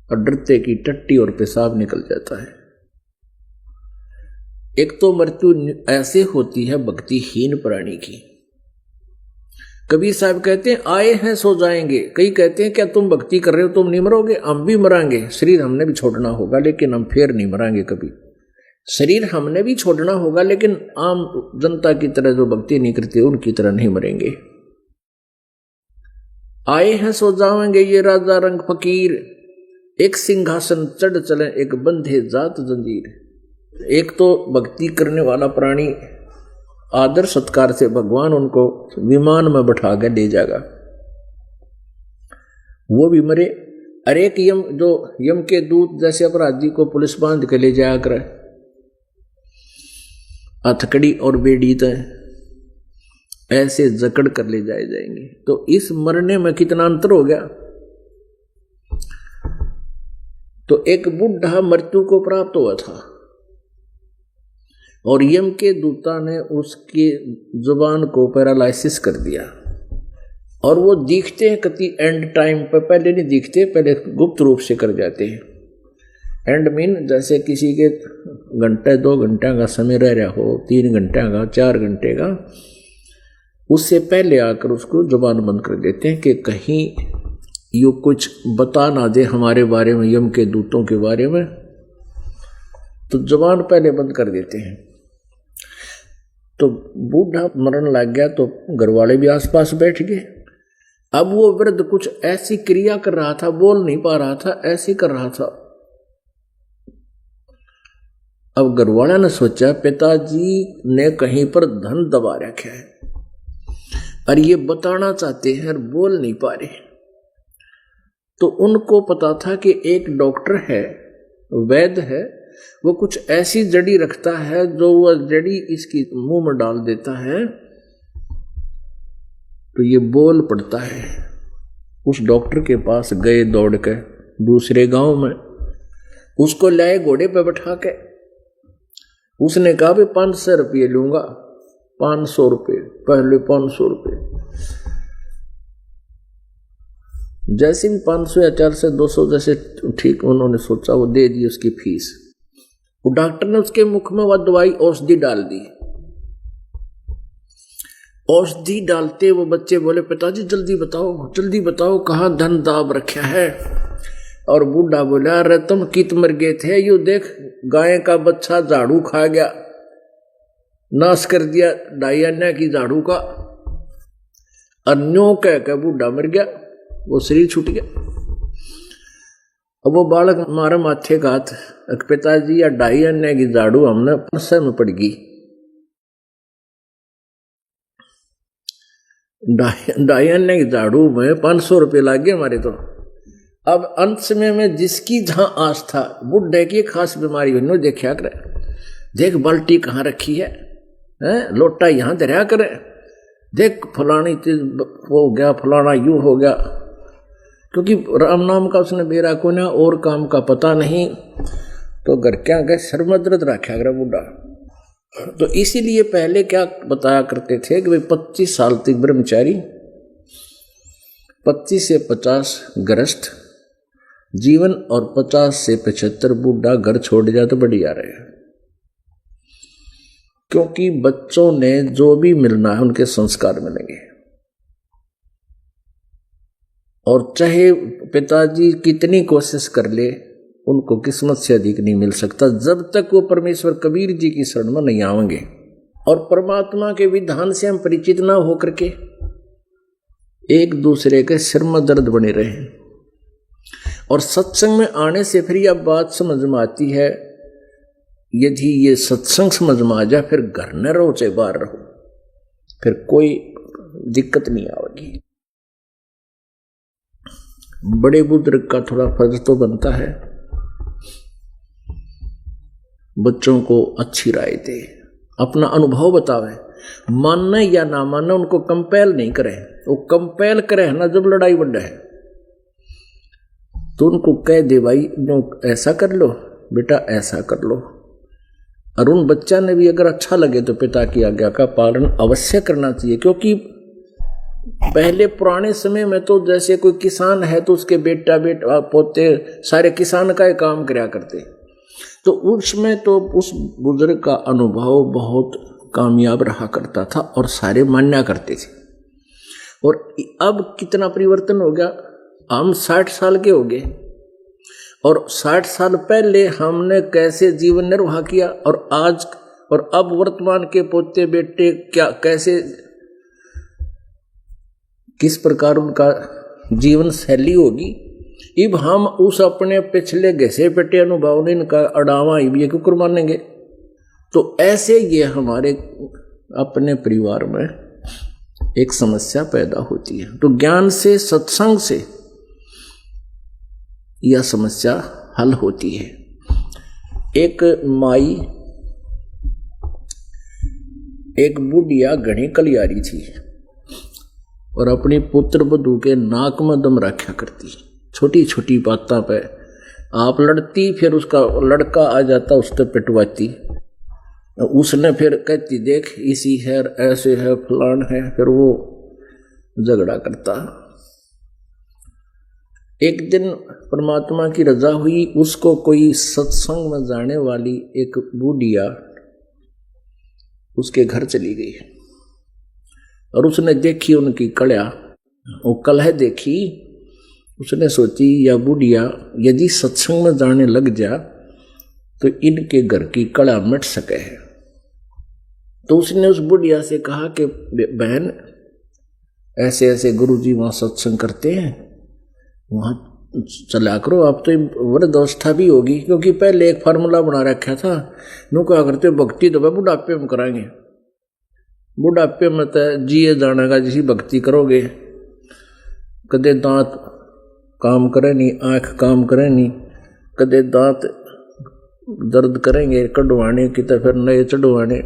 और डरते की टट्टी और पेशाब निकल जाता है। एक तो मृत्यु ऐसे होती है भक्तिहीन प्राणी की। कबीर साहब कहते हैं आए हैं सो जाएंगे। कई कहते हैं क्या तुम भक्ति कर रहे हो तुम नहीं मरोगे? हम भी मरांगे, शरीर हमने भी छोड़ना होगा, लेकिन हम फिर नहीं मरांगे कभी। शरीर हमने भी छोड़ना होगा, लेकिन आम जनता की तरह जो भक्ति नहीं करती उनकी तरह नहीं मरेंगे। आए हैं सो जाएंगे ये राजा रंग फकीर, एक सिंहासन चढ़ चले एक बंधे जात जंजीर। एक तो भक्ति करने वाला प्राणी आदर सत्कार से भगवान उनको विमान में बैठा के ले जाएगा, वो भी मरे। अरे एक यम जो यम के दूत जैसे अपराधी को पुलिस बांध के ले जाया करे, हथकड़ी और बेड़ी तय ऐसे जकड़ कर ले जाए जाएंगे। तो इस मरने में कितना अंतर हो गया। तो एक बुढ़ा मृत्यु को प्राप्त हुआ था और यम के दूता ने उसकी जुबान को पैरालाइसिस कर दिया, और वो दिखते हैं कति एंड टाइम पर, पहले नहीं दिखते, पहले गुप्त रूप से कर जाते हैं। एंड मीन जैसे किसी के घंटे 2 घंटे का समय रह रहा हो, 3 घंटे का 4 घंटे का, उससे पहले आकर उसको जुबान बंद कर देते हैं कि कहीं यो कुछ बता ना दे हमारे बारे में, यम के दूतों के बारे में, तो जुबान पहले बंद कर देते हैं। तो बूढ़ा मरण लग गया तो घरवाले भी आसपास बैठ गए। अब वो वृद्ध कुछ ऐसी क्रिया कर रहा था, बोल नहीं पा रहा था, ऐसी कर रहा था। अब घरवाला ने सोचा पिताजी ने कहीं पर धन दबा रखा है और ये बताना चाहते हैं और बोल नहीं पा रहे। तो उनको पता था कि एक डॉक्टर है, वैद्य है, वो कुछ ऐसी जड़ी रखता है जो वह जड़ी इसकी मुंह में डाल देता है तो ये बोल पड़ता है। उस डॉक्टर के पास गए दौड़ के दूसरे गांव में, उसको लाए घोड़े पे बैठा के। उसने कहा भी 500 रुपये लूंगा। 500 रुपये, पहले 500 रुपये, जैसे भी 500 या 400 200 जैसे ठीक उन्होंने सोचा, वो दे दी उसकी फीस। वो डॉक्टर ने उसके मुख में वह दवाई औषधि डाल दी। औषधि डालते वो बच्चे बोले पिताजी जल्दी बताओ कहाँ धन दाब रखा है। और बूढ़ा बोला अरे तुम कित मर गए थे, यू देख गाय का बच्चा झाड़ू खा गया, नाश कर दिया 2.5 आने की झाड़ू का। अन्यों कह के बूढ़ा मर गया, वो शरीर छूट गया। अब वो बालक हमारे माथे का हाथ, पिताजी या 2.5 आने की झाड़ू हमने परसों में पड़ गई। 2.5 आने की झाड़ू में 500 रुपये लग गए हमारे। तो अब अंत समय में जिसकी जहां आस था, बुढ़े की खास बीमारी हुई, देखा करे, देख बाल्टी कहाँ रखी है, लोटा यहाँ दरिया करे, देख फलानी चीज हो गया, फलाना यूं हो गया। क्योंकि राम नाम का उसने बेरा को ना और काम का पता नहीं, तो घर क्या गए सर में दर्द रखा गया बूढ़ा। तो इसीलिए पहले क्या बताया करते थे कि भाई 25 साल तक ब्रह्मचारी, 25 से 50 गृहस्थ जीवन और 50 से 75 बूढ़ा घर छोड़ जाए तो बढ़िया रहे। क्योंकि बच्चों ने जो भी मिलना है उनके संस्कार मिलेंगे, और चाहे पिताजी कितनी कोशिश कर ले उनको किस्मत से अधिक नहीं मिल सकता जब तक वो परमेश्वर कबीर जी की शरण में नहीं आएंगे। और परमात्मा के विधान से हम परिचित ना होकर के एक दूसरे के सिर में दर्द बने रहे। और सत्संग में आने से फिर यह बात समझ में आती है, यदि ये सत्संग समझ में आ जाए फिर घर न रहो चाहे बाहर रहो, फिर कोई दिक्कत नहीं आएगी। बड़े बुजुर्ग का थोड़ा फर्ज तो बनता है बच्चों को अच्छी राय दे, अपना अनुभव बतावे, मानना या ना मानना उनको कंपेल नहीं करे। वो कंपेल करे ना जब लड़ाई बढ़े है तो उनको कह दे भाई ऐसा कर लो बेटा, ऐसा कर लो। और उन बच्चा ने भी अगर अच्छा लगे तो पिता की आज्ञा का पालन अवश्य करना चाहिए, क्योंकि पहले पुराने समय में तो जैसे कोई किसान है तो उसके बेटा बेटा पोते सारे किसान का ही काम किया करते, तो उसमें तो उस बुजुर्ग का अनुभव बहुत कामयाब रहा करता था और सारे मान्या करते थे। और अब कितना परिवर्तन हो गया, हम 60 साल के हो गए और 60 साल पहले हमने कैसे जीवन निर्वाह किया और आज और अब वर्तमान के पोते बेटे क्या कैसे किस प्रकार उनका जीवन शैली होगी। अब हम उस अपने पिछले घसे पेटे अनुभव ने इनका अड़ावा ये क्यों मानेंगे। तो ऐसे ये हमारे अपने परिवार में एक समस्या पैदा होती है। तो ज्ञान से सत्संग से यह समस्या हल होती है। एक माई एक बुढ़िया घनी कलियारी थी और अपनी पुत्र वधू के नाक में दम रखा करती, छोटी छोटी बातों पे आप लड़ती, फिर उसका लड़का आ जाता उससे पिटवाती, उसने फिर कहती देख इसी है ऐसे है फलान है, फिर वो झगड़ा करता। एक दिन परमात्मा की रजा हुई, उसको कोई सत्संग में जाने वाली एक बुढ़िया उसके घर चली गई और उसने देखी उनकी कलह, वो कलह देखी, उसने सोची या बुढ़िया यदि सत्संग में जाने लग जा तो इनके घर की कलह मिट सके है। तो उसने उस बुढ़िया से कहा कि बहन ऐसे ऐसे गुरुजी वहाँ सत्संग करते हैं, वहाँ चला करो। अब तो वृद्धावस्था भी होगी, क्योंकि पहले एक फार्मूला बना रखा था, नु क्या करते भक्ति तो बुढ़ापे में कराएंगे, बुढ़ापे में तो जिए जाने का जिसी भक्ति करोगे, कदे दांत काम करे नहीं, आँख काम करे नहीं, कदे दांत दर्द करेंगे कटवाने की तो फिर नए चढ़वाने,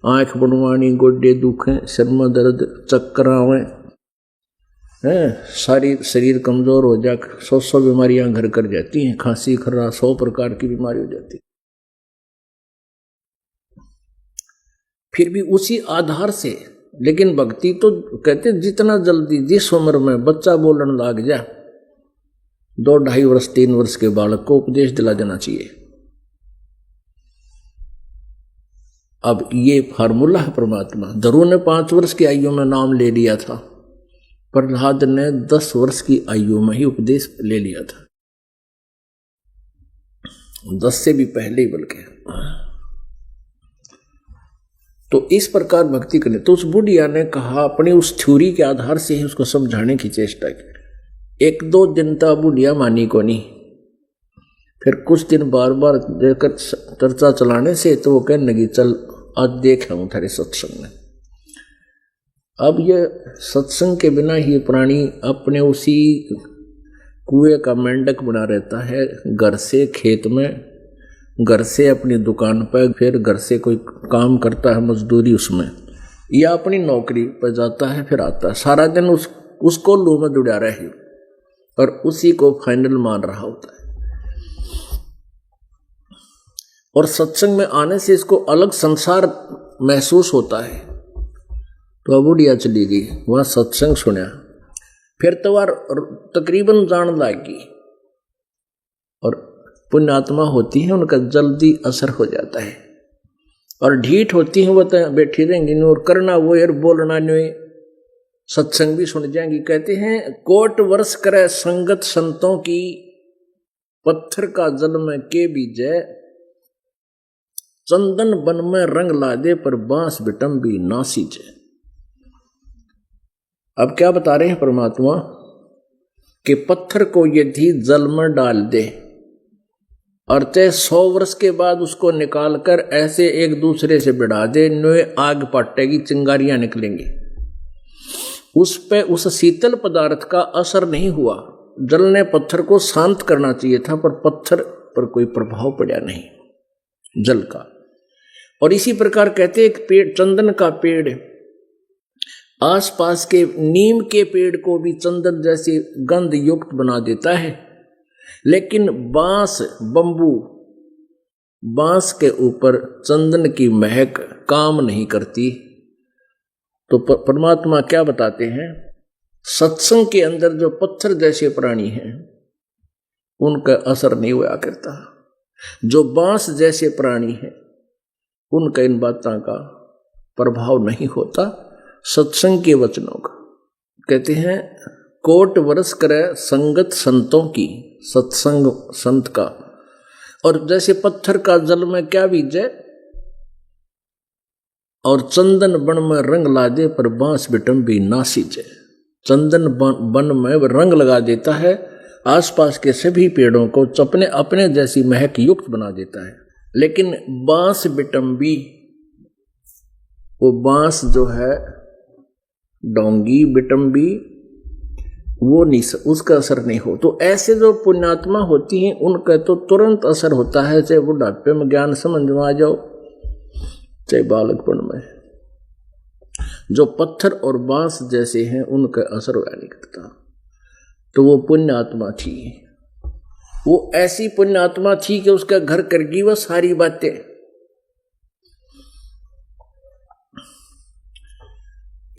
आँख बनवानी, गोडे दुखें, सिर में दर्द, चक्कर आवे हैं, सारी शरीर कमजोर हो जा, 100 बीमारियां घर कर जाती हैं, खांसी खर्रा 100 प्रकार की बीमारी हो जाती। फिर भी उसी आधार से, लेकिन भक्ति तो कहते जितना जल्दी जिस उम्र में बच्चा बोलने लग जा, 2, 2.5 वर्ष 3 वर्ष के बालक को उपदेश दिला देना चाहिए। अब ये फार्मूला है परमात्मा। ध्रुव ने 5 वर्ष की आयु में नाम ले लिया था, प्रहलाद ने 10 वर्ष की आयु में ही उपदेश ले लिया था, 10 से भी पहले ही बल्कि। तो इस प्रकार भक्ति करने, तो उस बुढ़िया ने कहा, अपनी उस थ्योरी के आधार से ही उसको समझाने की चेष्टा की। 1-2 दिन तक बुढ़िया मानी को नहीं, फिर कुछ दिन बार बार देकर चर्चा चलाने से तो वो कहने लगी चल आज देख हूं थारे सत्संग में। अब ये सत्संग के बिना ही प्राणी अपने उसी कुएं का मेंढक बना रहता है, घर से खेत में, घर से अपनी दुकान पर, फिर घर से कोई काम करता है मजदूरी उसमें, या अपनी नौकरी पर जाता है फिर आता है, सारा दिन उसको लू में जुड़ा रहे और उसी को फाइनल मान रहा होता है। और सत्संग में आने से इसको अलग संसार महसूस होता है। तो बुढ़िया चली गई, वहां सत्संग सुना, फिर तो वह तकरीबन जान लगी, और पुण्यात्मा होती है उनका जल्दी असर हो जाता है, और ढीठ होती है वो तो बैठी रहेंगी और करना वो यार बोलना नहीं, सत्संग भी सुन जाएंगी। कहते हैं कोट वर्ष करे संगत संतों की, पत्थर का जल में के बीजे, चंदन बन में रंग ला दे पर बांस बिटम भी ना सींचे। अब क्या बता रहे हैं परमात्मा कि पत्थर को यदि जल में डाल दे और चाहे 100 वर्ष के बाद उसको निकाल कर ऐसे एक दूसरे से बिड़ा दे, नए आग पटेगी, चिंगारियां निकलेंगी, उस पे उस शीतल पदार्थ का असर नहीं हुआ। जल ने पत्थर को शांत करना चाहिए था, पर पत्थर पर कोई प्रभाव पड़ा नहीं जल का। और इसी प्रकार कहते एक पेड़, चंदन का पेड़ आसपास के नीम के पेड़ को भी चंदन जैसी गंध युक्त बना देता है, लेकिन बांस, बंबू, बांस के ऊपर चंदन की महक काम नहीं करती। तो परमात्मा क्या बताते हैं, सत्संग के अंदर जो पत्थर जैसे प्राणी हैं उनका असर नहीं हुआ करता, जो बांस जैसे प्राणी हैं उनका इन बातों का प्रभाव नहीं होता सत्संग के वचनों का। कहते हैं कोट वर्ष करे संगत संतों की, सत्संग संत का। और जैसे पत्थर का जल में क्या बीजे, और चंदन बन में रंग ला दे पर बांस बिटम भी ना सींचे। चंदन बन में रंग लगा देता है, आसपास के सभी पेड़ों को अपने अपने जैसी महक युक्त बना देता है, लेकिन बांस बिटम्बी, वो बांस जो है डोंगी बिटम्बी, वो नहीं, उसका असर नहीं हो। तो ऐसे जो पुण्यात्मा होती हैं उनका तो तुरंत असर होता है, चाहे बुढ़ापे में ज्ञान समझ में आ जाओ चाहे बालकपन में। जो पत्थर और बांस जैसे हैं उनका असर हुआ नहीं करता। तो वो पुण्यात्मा थी, वो ऐसी पुण्यात्मा थी कि उसका घर करगी वह सारी बातें।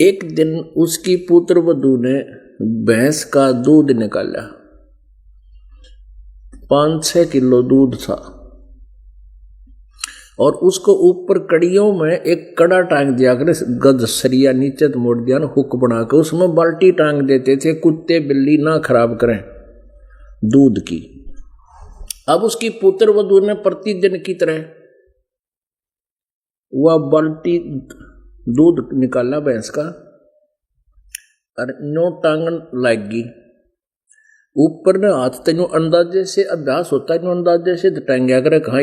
एक दिन उसकी पुत्र वधू ने भैंस का दूध निकाला, 5-6 किलो दूध था, और उसको ऊपर कड़ियों में एक कड़ा टांग दिया कर, गज सरिया नीचे तो मोड़ दिया ना, हुक बना कर उसमें बाल्टी टांग देते थे, कुत्ते बिल्ली ना खराब करें दूध की। अब उसकी पुत्र वधू ने प्रतिदिन की तरह वह बाल्टी दूध निकाला भैंस का, और नो टांगन लागी ऊपर ने हाथ, तेन अंदाजे से अभ्यास होता है, अंदाजे से टांग्या करे कहाँ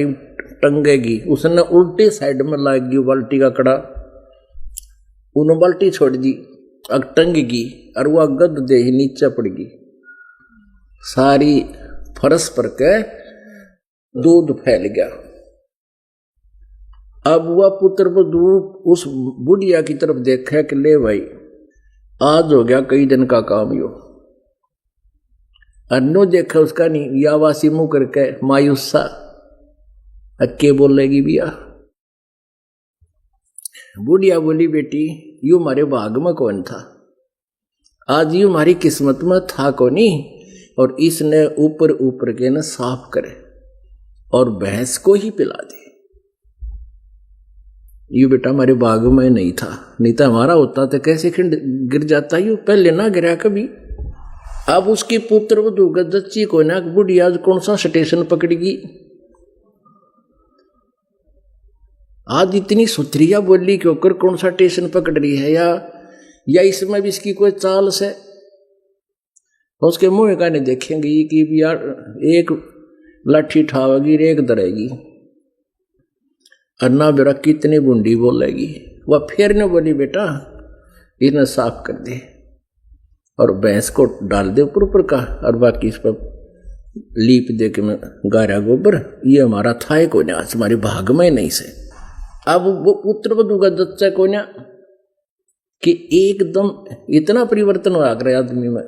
टंगेगी। उसने उल्टी साइड में लागी बाल्टी का कड़ा, उन्होंने बाल्टी छोड़ दी, अब टंगेगी, और वह गद दे ही नीचे पड़गी, सारी फरस पर के दूध फैल गया। अब वह पुत्र वधू उस बुढ़िया की तरफ देखा कि ले भाई आज हो गया कई दिन का काम यो। अन्नो देखा उसका नहीं, या वासी मुंह करके मायूसा अक्के बोलेगी बिया। बुढ़िया बोली बेटी यू हमारे भाग में कौन था, आज यू हमारी किस्मत में था कोनी। और इसने ऊपर ऊपर के न साफ करे और भैंस को ही पिला दे। यू बेटा हमारे भाग में नहीं था, नहीं तो हमारा होता तो कैसे खिंड गिर जाता, यू पहले ना गिरा कभी। अब उसकी पुत्र वधू गज्जी को ना बुढ़िया कौन सा स्टेशन पकड़ेगी, आज इतनी सुथरिया बोली के होकर कौन सा स्टेशन पकड़ रही है, या इसमें भी इसकी कोई चाल से। उसके मुंह का नहीं देखेंगे कि यार एक लाठी ठावेगी एक दरेगी, अन्ना बेरा कितनी बूंदी बोलेगी। वह फिर ने बोली बेटा इन्हें साफ कर दे और भैंस को डाल दे ऊपर का, और बाकी इस पर लीप दे के मैं गारा गोबर, ये हमारा था ही कोई आज हमारे भाग में नहीं से। अब वो पुत्र वधू का दच्चा को ना कि एकदम इतना परिवर्तन हो रहा आदमी में।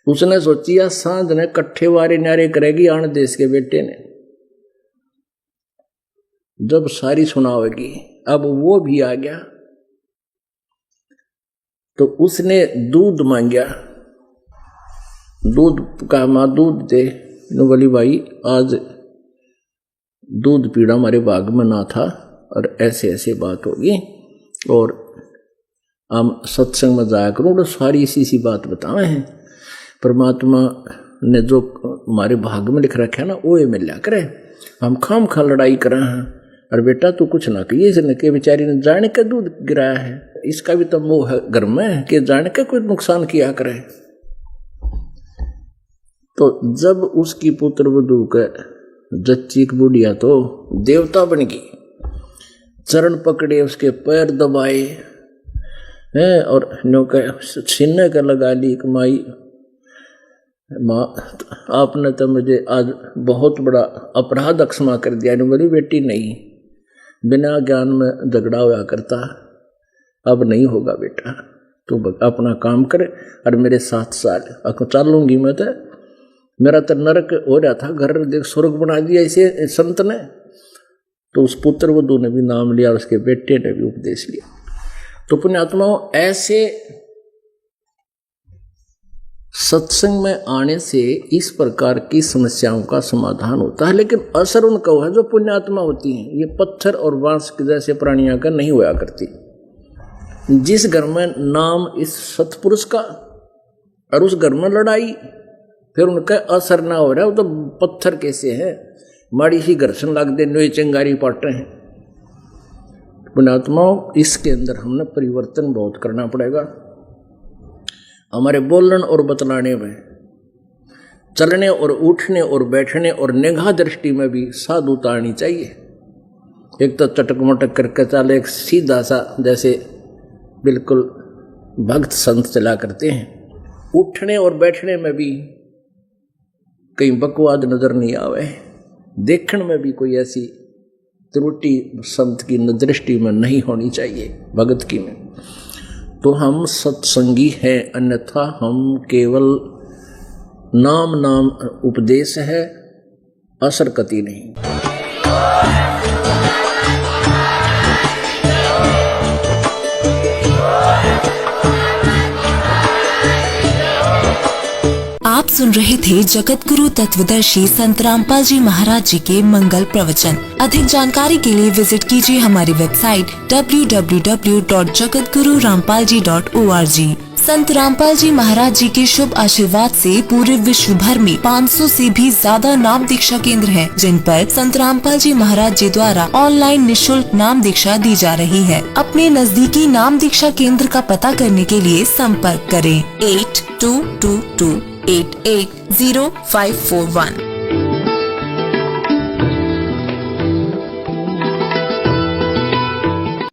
उसने सोचिया सांझ ने कट्ठे वारे न्यारे करेगी आन देश के बेटे ने, जब सारी सुनावेगी। अब वो भी आ गया तो उसने दूध मांगया, दूध का मां दूध दे। नो बोली भाई आज दूध पीड़ा हमारे भाग में ना था और ऐसे ऐसे बात होगी, और हम सत्संग में जाया करूं तो सारी इसी बात बतावे हैं। परमात्मा ने जो हमारे भाग में लिख रखा है ना वो ये मिला करे, हम खाम खा लड़ाई कर रहे हैं। और बेटा तू कुछ ना कहिए, इसने के बेचारी ने जाने का दूध गिराया है, इसका भी तो मोह है घर में कि जाने का कोई नुकसान किया करे। तो जब उसकी पुत्र वधू के जच्ची की बुढ़िया तो देवता बन गई, चरण पकड़े उसके पैर दबाए हैं और नौका सीने का लगा ली कि माई माँ आपने तो मुझे आज बहुत बड़ा अपराध क्षमा कर दिया। नहीं बोली बेटी नहीं, बिना ज्ञान में झगड़ा हुआ करता, अब नहीं होगा बेटा, तू अपना काम करे और मेरे साथ साल चलूंगी मैं तो। मेरा तो नरक हो रहा था, घर देख स्वर्ग बना दिया इसे संत ने। तो उस पुत्र वधू ने भी नाम लिया, उसके बेटे ने भी उपदेश लिया। तो पुण्यात्माओं, ऐसे सत्संग में आने से इस प्रकार की समस्याओं का समाधान होता है। लेकिन असर उनका है जो पुण्यात्मा होती हैं। ये पत्थर और बांस के जैसे प्राणियों का नहीं हुआ करती। जिस घर में नाम इस सतपुरुष का और उस घर में लड़ाई, फिर उनका असर ना हो रहा है, वो तो पत्थर कैसे है, माड़ी सी घर्षण लग दे, नोई चिंगारी पाटे हैं। पुण्यात्माओं, इसके अंदर हमने परिवर्तन बहुत करना पड़ेगा। हमारे बोलने और बतलाने में, चलने और उठने और बैठने और निगाह दृष्टि में भी साधु उतारनी चाहिए। एक तो चटक मटक करके चले, एक सीधा सा जैसे बिल्कुल भक्त संत चला करते हैं। उठने और बैठने में भी कहीं बकवाद नजर नहीं आवे, देखने में भी कोई ऐसी त्रुटि संत की दृष्टि में नहीं होनी चाहिए, भगत की में। तो हम सत्संगी हैं, अन्यथा हम केवल नाम उपदेश है, असर कति नहीं। आप सुन रहे थे जगत गुरु तत्वदर्शी संत रामपाल जी महाराज जी के मंगल प्रवचन। अधिक जानकारी के लिए विजिट कीजिए हमारी वेबसाइट www.jagatgururampalji.org। संत रामपाल जी महाराज जी के शुभ आशीर्वाद से पूरे विश्व भर में 500 से भी ज्यादा नाम दीक्षा केंद्र हैं, जिन पर संत रामपाल जी महाराज जी द्वारा ऑनलाइन निःशुल्क नाम दीक्षा दी जा रही है। अपने नजदीकी नाम दीक्षा केंद्र का पता करने के लिए संपर्क करें 8222880541।